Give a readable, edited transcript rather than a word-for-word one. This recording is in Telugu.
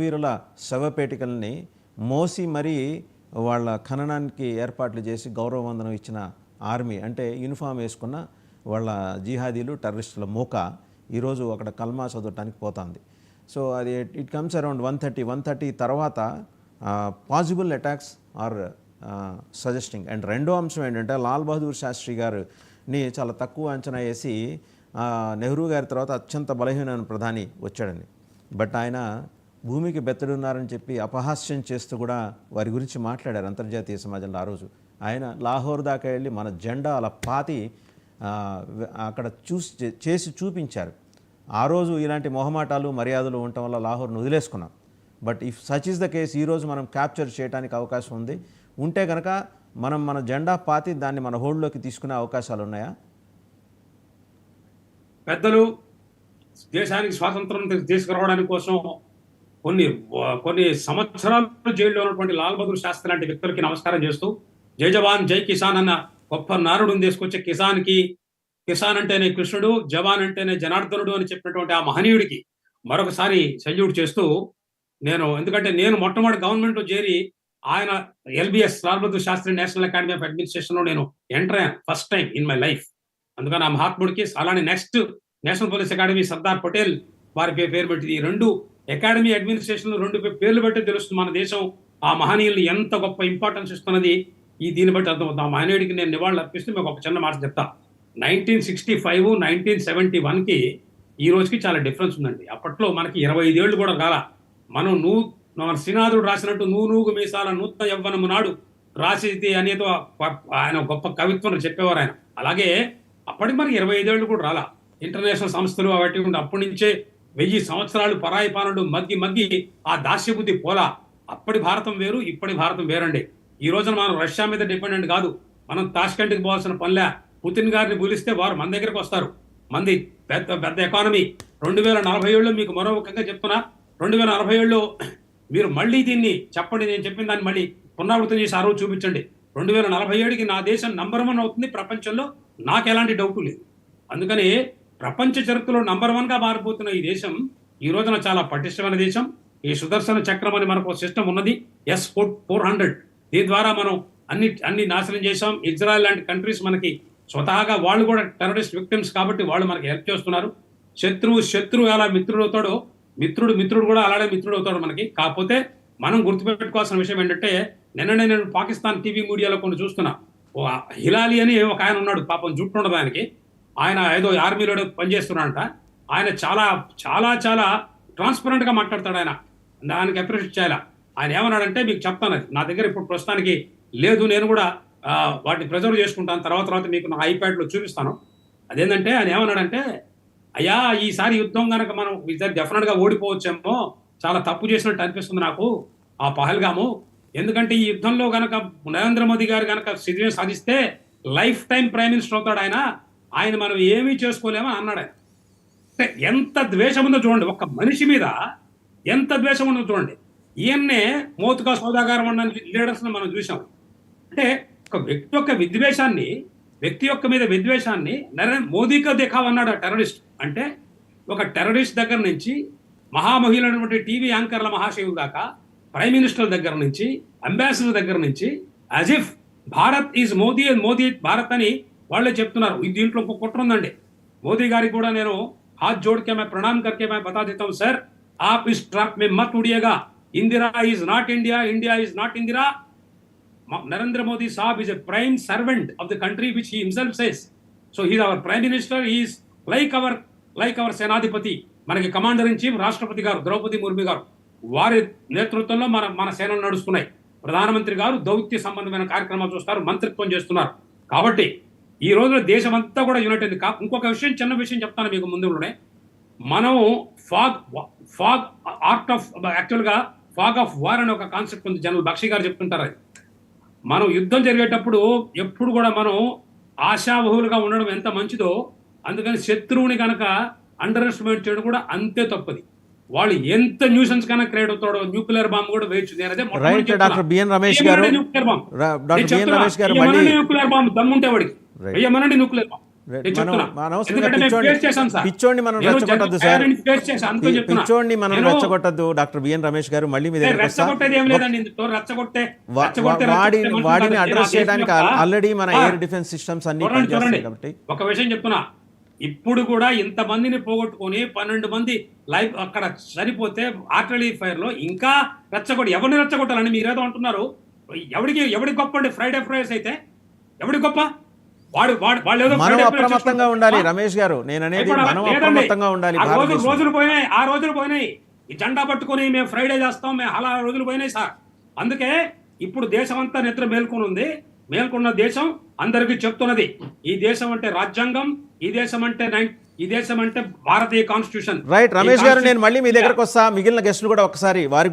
వీరుల శవపేటికల్ని మోసి మరీ వాళ్ళ ఖననానికి ఏర్పాట్లు చేసి గౌరవ వందనం ఇచ్చిన ఆర్మీ, అంటే యూనిఫామ్ వేసుకున్న వాళ్ళ జిహాదీలు టెర్రరిస్టుల మూక ఈరోజు అక్కడ కల్మా చదవటానికి పోతుంది. సో అది ఇట్ కమ్స్ అరౌండ్ 1:30 తర్వాత possible attacks are suggesting. And రెండో అంశం ఏంటంటే లాల్ బహదూర్ శాస్త్రి గారిని చాలా తక్కువ అంచనా వేసి నెహ్రూ గారి తర్వాత అత్యంత బలహీనమైన ప్రధాని వచ్చాడని, బట్ ఆయన భూమికి బెత్తడున్నారని చెప్పి అపహాస్యం చేస్తూ కూడా వారి గురించి మాట్లాడారు అంతర్జాతీయ సమాజంలో. ఆ రోజు ఆయన లాహోర్ దాకా వెళ్ళి మన జెండా అలా పాతి అక్కడ చేసి చూపించారు. ఆ రోజు ఇలాంటి మొహమాటాలు మర్యాదలు ఉండటం వల్ల లాహోర్ను వదిలేసుకున్నాం. But if such is the case ఈరోజు మనం క్యాప్చర్ చేయడానికి అవకాశం ఉంది. ఉంటే కనుక మనం మన జెండా పాతి దాన్ని మన హోల్డ్లోకి తీసుకునే అవకాశాలు ఉన్నాయా? పెద్దలు దేశానికి స్వాతంత్రం తీసుకురావడానికి కోసం కొన్ని సంవత్సరాలు జైల్లో ఉన్నటువంటి లాల్ బహదూర్ శాస్త్రి లాంటి వ్యక్తులకి నమస్కారం చేస్తూ, జై జవాన్ జై కిసాన్ అన్న గొప్ప నారుడుని తీసుకొచ్చే కిసాన్ అంటేనే కృష్ణుడు, జవాన్ అంటేనే జనార్దనుడు అని చెప్పినటువంటి ఆ మహనీయుడికి మరొకసారి సెల్యూట్ చేస్తూ ఎందుకంటే నేను మొట్టమొదటి గవర్నమెంట్లో చేరి ఆయన LBS Lal Bahadur Shastri national academy of administration లో నేను ఎంటర్ అయ్యాను first time in my life. అందుకని ఆ మహాత్ముడికి, అలానే next national police academy Sardar Patel వారి పేరు పెట్టి, ఈ రెండు అకాడమీ అడ్మినిస్ట్రేషన్ రెండు పేర్లు బట్టి తెలుస్తుంది మన దేశం ఆ మహనీయుల్ని ఎంత గొప్ప ఇంపార్టెన్స్ ఇస్తున్నది. దీన్ని బట్టి అర్థమవుతుంది. ఆ మహనీయుడికి నేను నివాళులు అర్పిస్తూ మీకు ఒక చిన్న మాట చెప్తా. 1965, 1971కి ఈ రోజుకి చాలా డిఫరెన్స్ ఉందండి. అప్పట్లో మనకి 25 ఏళ్ళు కూడా రాలా. మన శ్రీనాథుడు రాసినట్టు నూనూగు మీసాల నూతన యవ్వనము నాడు రాసిది అనేదో ఆయన గొప్ప కవిత్వం చెప్పేవారు ఆయన. అలాగే అప్పటికి మనకి 25 ఏళ్ళు కూడా రాలా. ఇంటర్నేషనల్ సంస్థలు వాటి అప్పటి నుంచే 1000 సంవత్సరాలు పరాయి పాలనలు మగ్గి ఆ దాస్యబుద్ధి పోలా. అప్పటి భారతం వేరు, ఇప్పటి భారతం వేరండి. ఈ రోజున మనం రష్యా మీద డిపెండెంట్ కాదు. మనం తాష్కెంట్కి పోవాల్సిన పనిలే. పుతిన్ గారిని పిలిస్తే వారు మన దగ్గరకు వస్తారు. మంది పెద్ద ఎకానమీ. 2047లో మీకు మరో ముఖ్యంగా చెప్తున్నా, 2047లో మీరు మళ్ళీ దీన్ని చెప్పండి, నేను చెప్పిన దాన్ని మళ్ళీ పునరావృతం చేసి ఆ రోజు చూపించండి. 2047కి నా దేశం నంబర్ 1 అవుతుంది ప్రపంచంలో, నాకు ఎలాంటి డౌటు లేదు. అందుకని ప్రపంచ చరిత్రలో నంబర్ 1గా మారిపోతున్న ఈ దేశం ఈ రోజున చాలా పటిష్టమైన దేశం. ఈ సుదర్శన చక్రం అని మనకు సిస్టమ్ ఉన్నది, S-400. దీని ద్వారా మనం అన్ని నాశనం చేశాం. ఇజ్రాయెల్ లాంటి కంట్రీస్ మనకి స్వతహాగా వాళ్ళు కూడా టెర్రరిస్ట్ విక్టిమ్స్ కాబట్టి వాళ్ళు మనకి హెల్ప్ చేస్తున్నారు. శత్రువు ఎలా మిత్రుడు అవుతాడో, మిత్రుడు కూడా అలాగే మిత్రుడు అవుతాడు మనకి. కాకపోతే మనం గుర్తుపెట్టుకోవాల్సిన విషయం ఏంటంటే, నేను పాకిస్తాన్ టీవీ మీడియాలో కొన్ని చూస్తున్నా. హిలాలి అని ఒక ఆయన ఉన్నాడు, పాపం జుట్టు ఉండదు ఆయనకి. ఆయన ఏదో ఆర్మీలో పనిచేస్తున్నాడంట. ఆయన చాలా చాలా చాలా ట్రాన్స్పరెంట్గా మాట్లాడతాడు. ఆయన దానికి అప్రిషియేట్ చేయాలి. ఆయన ఏమన్నాడంటే, మీకు చెప్తాను, అది నా దగ్గర ఇప్పుడు ప్రస్తుతానికి లేదు, నేను కూడా వాటిని ప్రిజర్వ్ చేసుకుంటాను, తర్వాత మీకు నా ఐప్యాడ్లో చూపిస్తాను. అదేంటంటే ఆయన ఏమన్నాడంటే, అయ్యా ఈసారి యుద్ధం కనుక మనం డెఫినెట్గా ఓడిపోవచ్చేమో, చాలా తప్పు చేసినట్టు అనిపిస్తుంది నాకు ఆ పహల్గాము. ఎందుకంటే ఈ యుద్ధంలో కనుక నరేంద్ర మోదీ గారు కనుక విజయం సాధిస్తే లైఫ్ టైం ప్రైమ్ మినిస్టర్ అవుతాడు ఆయన మనం ఏమీ చేసుకోలేమని అన్నాడు ఆయన. అంటే ఎంత ద్వేషం ఉందో చూడండి, ఒక్క మనిషి మీద ఎంత ద్వేషం ఉందో చూడండి. ఈయన్నే మోతుగా సౌదాగారం అన్న లీడర్స్ని మనం చూసాం. అంటే ఒక వ్యక్తి యొక్క మీద విద్వేషాన్ని నరేంద్ర మోదీగా దేఖావన్నాడు ఆ టెర్రరిస్ట్. అంటే ఒక టెర్రరిస్ట్ దగ్గర నుంచి మహామహిళైనటువంటి టీవీ యాంకర్ల మహాశయుల దాకా, ప్రైమ్ మినిస్టర్ దగ్గర నుంచి, అంబాసిడర్ దగ్గర నుంచి, as if Bharat is Modi and Modi Bharat అని వాళ్ళే చెప్తున్నారు. దీంట్లో ఇంకో కుట్ర ఉందండి. మోదీ గారికి కూడా నేను హాత్ జోడ్కే మే ప్రణామ్ కర్కే మే బతా దేతా హూ సర్, ఆప్ ఇస్ ట్రాప్ మే మత్ ఉడియేగా. Indira is not India, India is not Indira. Narendra Modi Saab is a prime servant of the country, which he himself says. So he is our prime minister. He is like our Senadipati. మనకి కమాండర్ ఇన్ చీఫ్ రాష్ట్రపతి గారు ద్రౌపది ముర్ము గారు, వారి నేతృత్వంలో మన సేనలు నడుస్తున్నాయి. ప్రధానమంత్రి గారు దౌత్య సంబంధమైన కార్యక్రమాలు చూస్తారు, మంత్రిత్వం చేస్తున్నారు. కాబట్టి ఈ రోజున దేశం అంతా కూడా యునైట్ అయింది. ఇంకొక చిన్న విషయం చెప్తాను మీకు ముందులోనే. మనం ఫాగ్ ఆర్ట్ ఆఫ్ యాక్చువల్గా ఫాగ్ ఆఫ్ వార్ అనే ఒక కాన్సెప్ట్ ఉంది. జనరల్ బక్షి గారు చెప్తుంటారు. అది మనం యుద్ధం జరిగేటప్పుడు ఎప్పుడు కూడా మనం ఆశావహులుగా ఉండడం ఎంత మంచిదో, అందుకని శత్రువుని కనుక అండర్ ఎస్టిమేట్ చేయడం కూడా అంతే తప్పది. వాళ్ళు ఎంత న్యూసెన్స్ కన్నా క్రియేట్ అవుతాడో, న్యూక్లియర్ బాంబ్ కూడా వేయచ్చు. న్యూక్లియర్ బాంబ్ దమ్ముంటే వాడికి, వెయ్యమనండి న్యూక్లియర్ బాంబ్. నేను చెప్తున్నా. అనవసరంగా ఎందుకంటే నేను face చేశాను సార్. పిచ్చోడిని మనం నేను రెచ్చగొట్టద్దు సార్. జగన్ face చేశాను, అందుకని చెప్తున్నా. పిచ్చోడిని మనం నేను రెచ్చగొట్టద్దు. డాక్టర్ బిఎన్ రమేష్ గారు మళ్ళీ మీ దగ్గర రెచ్చగొట్టేది ఏం లేదండి. ఇందులో వాడిని అడ్రస్ చేయడానికి ఆల్రెడీ మన ఆ, ఎయిర్ డిఫెన్స్ సిస్టమ్స్ అన్ని చూడండి, పనిచేస్తాయి కాబట్టి ఒక విషయం చెప్తున్నా. ఇప్పుడు కూడా ఇంతమందిని పోగొట్టుకొని 12 మంది లైఫ్ అక్కడ చనిపోతే ఆర్టిలరీ ఫైర్ లో ఇంకా ఎవరిని రెచ్చగొట్టాలని మీరేదో అంటున్నారు. ఎవడి గొప్ప అండి? ఫ్రైడేస్ అయితే ఎవడి గొప్ప? వాళ్ళు ఏదో మనం Friday prayer అప్రమత్తంగా చేసుకుంటారు. ఉండాలి రమేష్ గారు. నేను అనేది ఇప్పుడు మనం లేదండి. అప్రమత్తంగా ఉండాలి. ఆ భారతదేశం రోజులు పోయినాయి. ఈ జెండా పట్టుకొని మేము ఫ్రైడే చేస్తాం, మేము అలా రోజులు పోయినాయి సార్. అందుకే ఇప్పుడు దేశం అంతా నిద్ర మేల్కొని ఉంది. మేల్కొన్న దేశం అందరికీ చెప్తున్నది, ఈ దేశం అంటే రాజ్యాంగం, ఈ దేశం అంటే భారతీయ కాన్స్టిట్యూషన్. రైట్ రమేష్ గారు, నేను మళ్ళీ మీ దగ్గరకు వస్తా. మిగిలిన గెస్టులు కూడా ఒకసారి వారి